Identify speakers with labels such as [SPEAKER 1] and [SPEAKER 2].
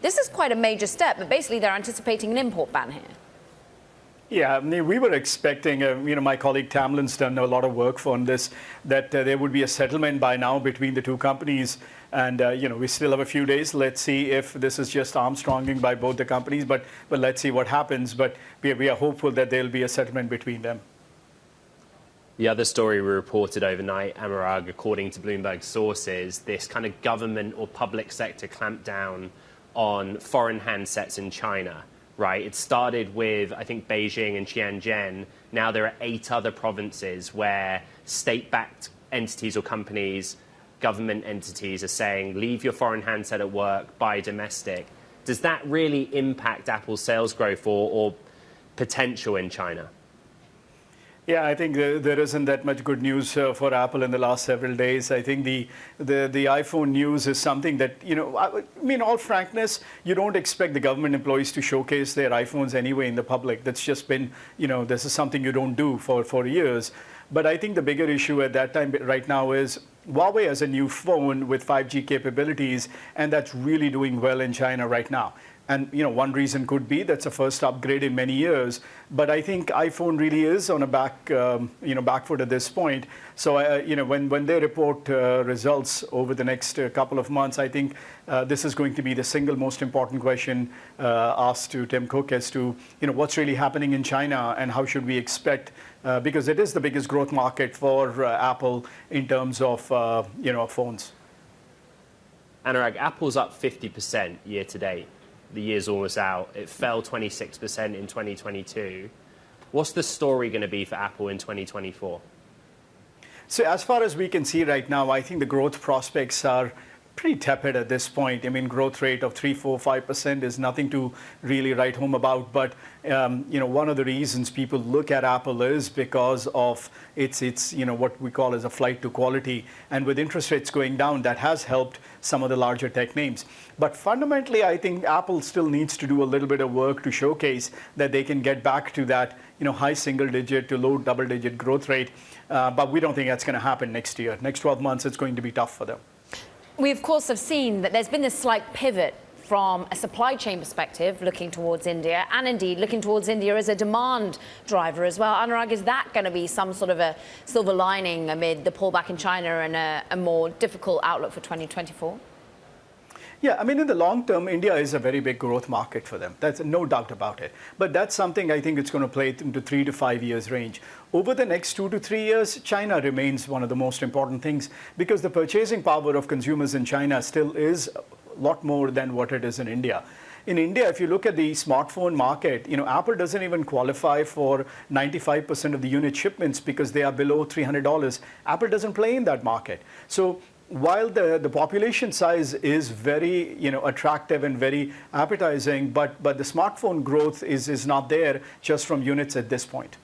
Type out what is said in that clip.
[SPEAKER 1] This is quite a major step, but basically they're anticipating an import ban here.
[SPEAKER 2] Yeah, I mean, we were expecting, my colleague Tamlin's done a lot of work on this, that there would be a settlement by now between the two companies. And, we still have a few days. Let's see if this is just armstronging by both the companies. But let's see what happens. But we are hopeful that there'll be a settlement between them.
[SPEAKER 3] The other story we reported overnight, Anurag, according to Bloomberg sources, this kind of government or public sector clampdown on foreign handsets in China. Right, it started with, I think, Beijing and Tianjin. Now there are 8 other provinces where state-backed entities or companies, government entities, are saying, leave your foreign handset at work, buy domestic. Does that really impact Apple's sales growth or potential in China?
[SPEAKER 2] Yeah, I think there isn't that much good news for Apple in the last several days. I think the iPhone news is something that, all frankness, you don't expect the government employees to showcase their iPhones anyway in the public. That's just been, this is something you don't do for years. But I think the bigger issue at that time right now is Huawei has a new phone with 5G capabilities, and that's really doing well in China right now. And one reason could be that's a first upgrade in many years. But I think iPhone really is on a back foot at this point. So when they report results over the next couple of months, I think this is going to be the single most important question asked to Tim Cook as to what's really happening in China and how should we expect, because it is the biggest growth market for Apple in terms of phones.
[SPEAKER 3] Anurag, Apple's up 50% year to date. The year's almost out. It fell 26% in 2022. What's the story going to be for Apple in 2024?
[SPEAKER 2] So as far as we can see right now, I think the growth prospects are pretty tepid at this point. I mean, growth rate of 3, 4, 5% is nothing to really write home about. But one of the reasons people look at Apple is because of its what we call as a flight to quality. And with interest rates going down, that has helped some of the larger tech names. But fundamentally, I think Apple still needs to do a little bit of work to showcase that they can get back to that high single-digit to low double-digit growth rate. But we don't think that's going to happen next year. Next 12 months, it's going to be tough for them.
[SPEAKER 1] We, of course, have seen that there's been this slight pivot from a supply chain perspective, looking towards India, and indeed looking towards India as a demand driver as well. Anurag, is that going to be some sort of a silver lining amid the pullback in China and a more difficult outlook for 2024?
[SPEAKER 2] Yeah, I mean, in the long term, India is a very big growth market for them. That's no doubt about it. But that's something I think it's going to play into 3 to 5 years range. Over the next 2 to 3 years, China remains one of the most important things because the purchasing power of consumers in China still is a lot more than what it is in India. In India, if you look at the smartphone market, Apple doesn't even qualify for 95% of the unit shipments because they are below $300. Apple doesn't play in that market. So while the population size is very attractive and very appetizing, but the smartphone growth is not there just from units at this point.